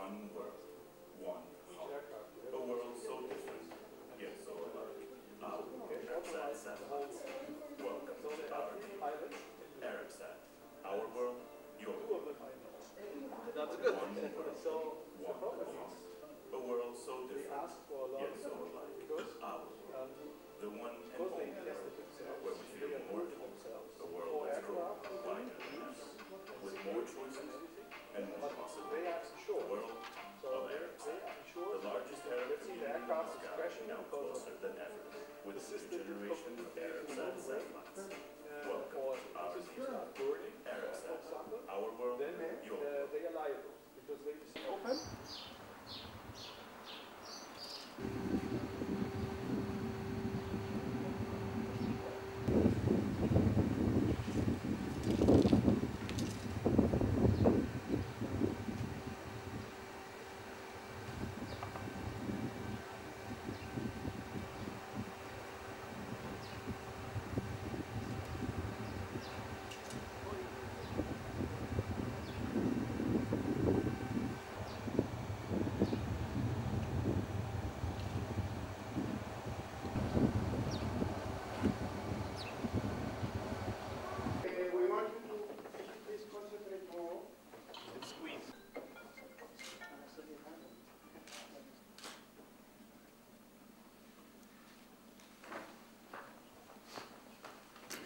One world, one heart. A world so different, yet so alike. Our ARABSAT satellites. Welcome to our ARABSAT. Our world, your world. That's good. One world, one heart. A world so different, yet so alike. Our world. The one and only where we feel more at home. A world that's grown wider with more choices and more possibilities. The world of ARABSAT. The largest Arab community in Moscow, now closer than ever, with the new generation of ARABSAT satellites. Welcome to our ARABSAT. Our world, your world. Open.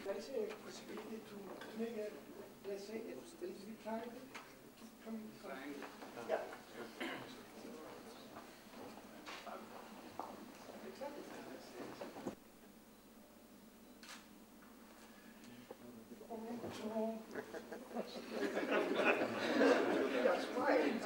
There is a possibility to make a, let's say, a little bit triangle. Yeah. Exactly. That's fine.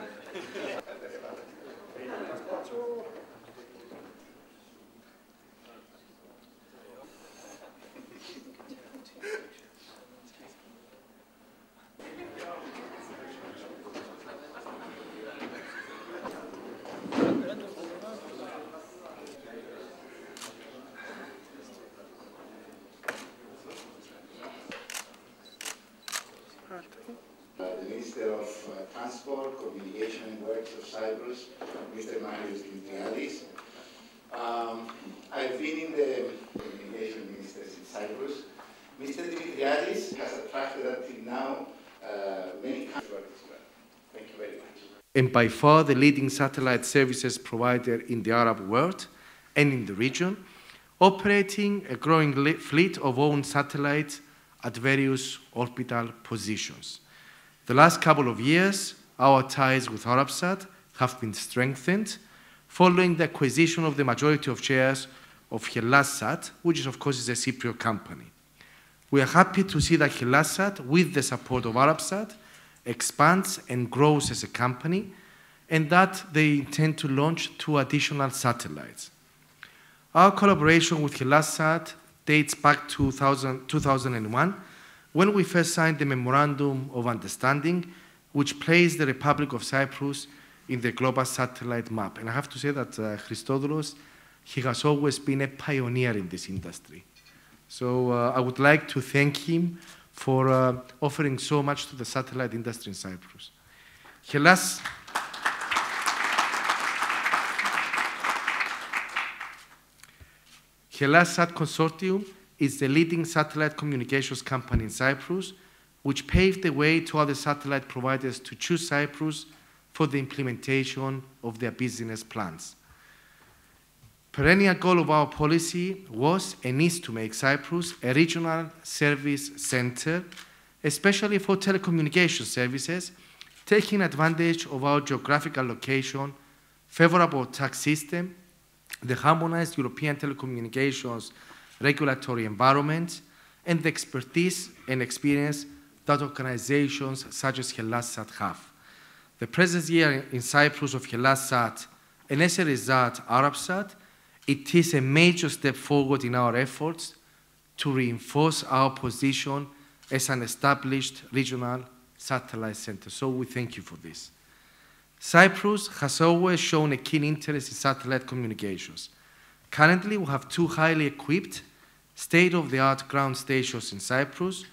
So, the Minister of Transport, Communication and Works of Cyprus, Mr. Marios Dimitriadis. I've been in the communication ministers in Cyprus. Mr. Dimitriadis has attracted until now many countries as well. Thank you very much. And by far the leading satellite services provider in the Arab world and in the region, operating a growing fleet of own satellites at various orbital positions. The last couple of years, our ties with ARABSAT have been strengthened following the acquisition of the majority of shares of HELLASAT, which is, of course, is a Cypriot company. We are happy to see that HELLASAT, with the support of ARABSAT, expands and grows as a company, and that they intend to launch 2 additional satellites. Our collaboration with HELLASAT dates back to 2001, when we first signed the Memorandum of Understanding, which placed the Republic of Cyprus in the global satellite map. And I have to say that Christodoulos, he has always been a pioneer in this industry. So I would like to thank him for offering so much to the satellite industry in Cyprus. HELLASAT Consortium is the leading satellite communications company in Cyprus, which paved the way to other satellite providers to choose Cyprus for the implementation of their business plans. Perennial goal of our policy was and is to make Cyprus a regional service center, especially for telecommunication services, taking advantage of our geographical location, favorable tax system, the harmonized European telecommunications regulatory environment, and the expertise and experience that organizations such as HELLASAT have. The presence here in Cyprus of HELLASAT, and as a result, ARABSAT, it is a major step forward in our efforts to reinforce our position as an established regional satellite center. So we thank you for this. Cyprus has always shown a keen interest in satellite communications. Currently, we have 2 highly equipped, state-of-the-art ground stations in Cyprus,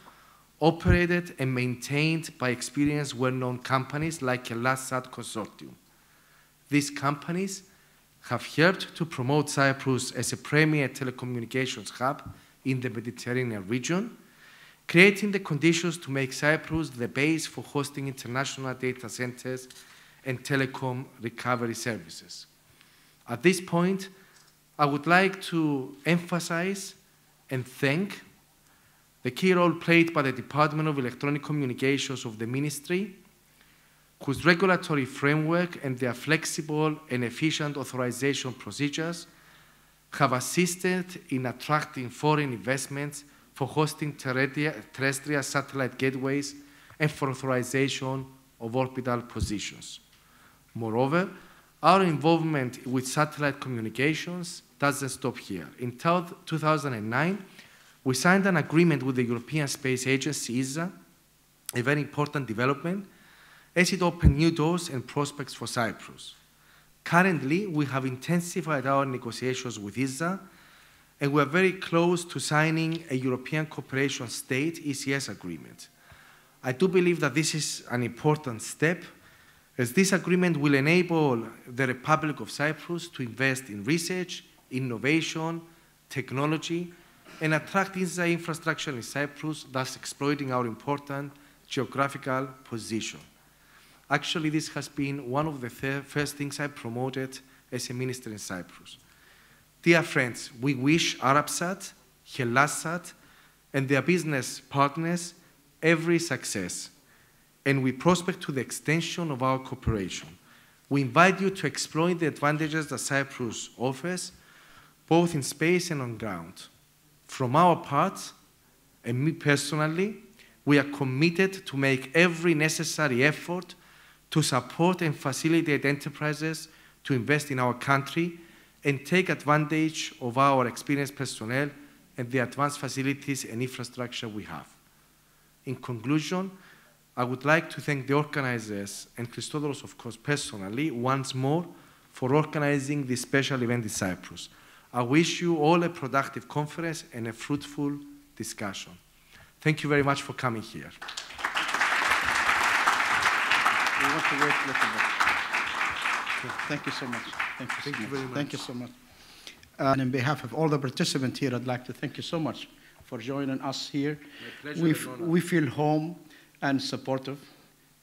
operated and maintained by experienced, well-known companies like HELLASAT Consortium. these companies have helped to promote Cyprus as a premier telecommunications hub in the Mediterranean region, creating the conditions to make Cyprus the base for hosting international data centers and telecom recovery services. At this point, I would like to emphasize and thank the key role played by the Department of Electronic Communications of the Ministry, whose regulatory framework and their flexible and efficient authorization procedures have assisted in attracting foreign investments for hosting terrestrial satellite gateways and for authorization of orbital positions. Moreover, our involvement with satellite communications doesn't stop here. In 2009, we signed an agreement with the European Space Agency, ESA, a very important development, as it opened new doors and prospects for Cyprus. Currently, we have intensified our negotiations with ESA, and we are very close to signing a European Cooperation State ECS agreement. I do believe that this is an important step, as this agreement will enable the Republic of Cyprus to invest in research, innovation, technology, and attract ESA infrastructure in Cyprus, thus exploiting our important geographical position. Actually, this has been one of the first things I promoted as a minister in Cyprus. Dear friends, we wish ARABSAT, HELASSAT, and their business partners every success, and we prospect to the extension of our cooperation. We invite you to exploit the advantages that Cyprus offers, both in space and on ground. From our part, and me personally, we are committed to make every necessary effort to support and facilitate enterprises to invest in our country and take advantage of our experienced personnel and the advanced facilities and infrastructure we have. In conclusion, I would like to thank the organizers and Christodoros, of course, personally, once more for organizing this special event in Cyprus. I wish you all a productive conference and a fruitful discussion. Thank you very much for coming here. We want to wait a little bit. Thank you so much. Thank you very much. Thank you so much. And on behalf of all the participants here, I'd like to thank you so much for joining us here. My pleasure. We feel home and supportive.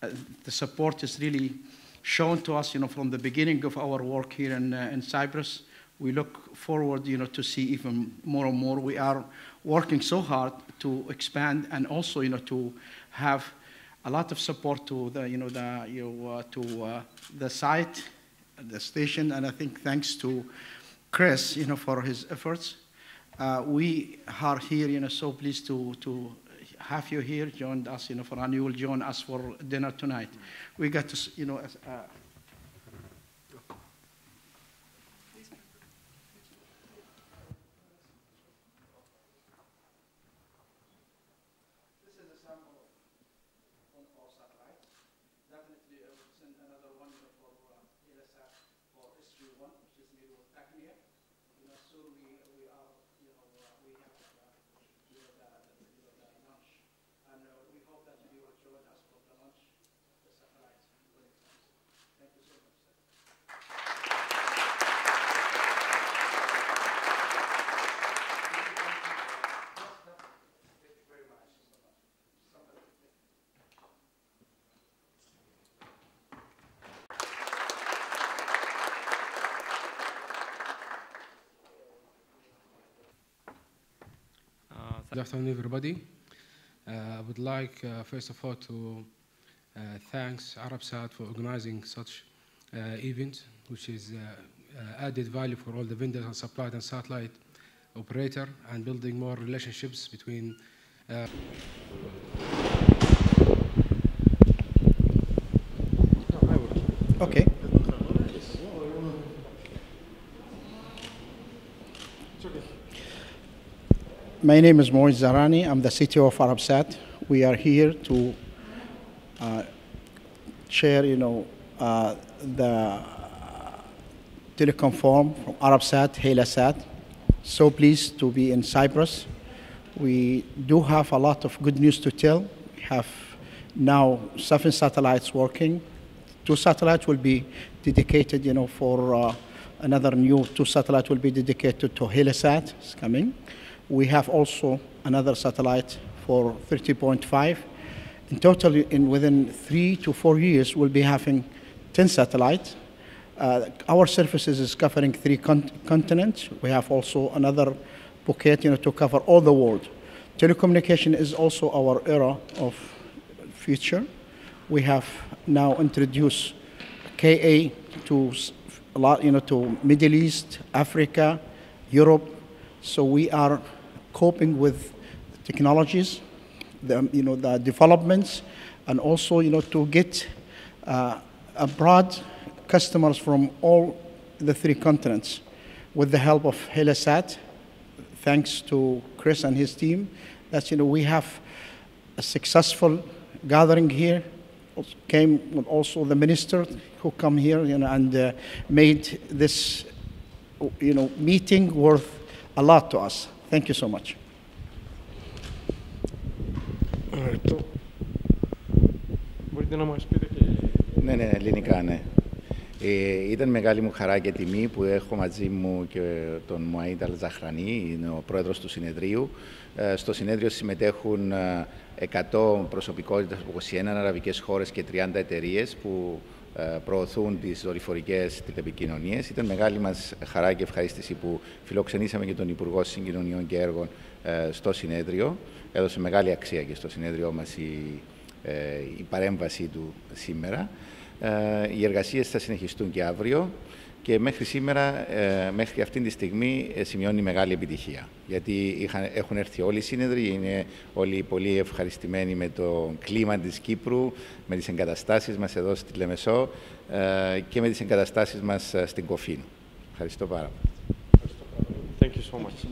The support is really shown to us, from the beginning of our work here in Cyprus. We look forward, to see even more and more. We are working so hard to expand and also, to have a lot of support to the, the site, the station, and I think thanks to Chris, for his efforts. We are here, so pleased to have you here, joined us, and you will join us for dinner tonight. We got to, Good afternoon, everybody. I would like, first of all, to thank ARABSAT for organizing such event, which is added value for all the vendors and suppliers and satellite operator, and building more relationships between. okay. My name is Moiz Zarani. I'm the CTO of ARABSAT. We are here to share, the telecom forum from ARABSAT, HELASSAT. So pleased to be in Cyprus. We do have a lot of good news to tell. We have now 7 satellites working, 2 satellites will be dedicated, for another new 2 satellites will be dedicated to Telesat. It's coming. We have also another satellite for 30.5. In total, within 3 to 4 years, we'll be having 10 satellites. Our services is covering 3 continents. We have also another bouquet, to cover all the world. Telecommunication is also our era of future. We have now introduced KA to a lot, to Middle East, Africa, Europe. So we are coping with technologies, the developments, and also, to get abroad customers from all the 3 continents with the help of Telesat. Thanks to Chris and his team, that's, we have a successful gathering here. Came with also the minister who come here, and made this, meeting worth a lot to us. Thank you so much. Μπορείτε να μας πείτε και... Ναι, ελληνικά, ναι. Ήταν μεγάλη μου χαρά και τιμή που έχω μαζί μου και τον Μουαΐντ Αλ-Ζαχρανί, είναι ο πρόεδρος του συνεδρίου. Στο συνέδριο συμμετέχουν 100 προσωπικότητες από 21 αραβικές χώρες και 30 εταιρείες που προωθούν τις δορυφορικές τηλεπικοινωνίες. Ήταν μεγάλη μας χαρά και ευχαρίστηση που φιλοξενήσαμε και τον Υπουργό Συγκοινωνιών και Έργων στο συνέδριο. Έδωσε μεγάλη αξία και στο συνέδριό μας η παρέμβασή του σήμερα. Οι εργασίες θα συνεχιστούν και αύριο και μέχρι σήμερα, μέχρι αυτή τη στιγμή, σημειώνει μεγάλη επιτυχία. Γιατί έχουν έρθει όλοι οι σύνεδροι, είναι όλοι πολύ ευχαριστημένοι με το κλίμα της Κύπρου, με τις εγκαταστάσεις μας εδώ στη Λεμεσό και με τις εγκαταστάσεις μας στην Κοφίνου. Ευχαριστώ πάρα πολύ. Thank you so much.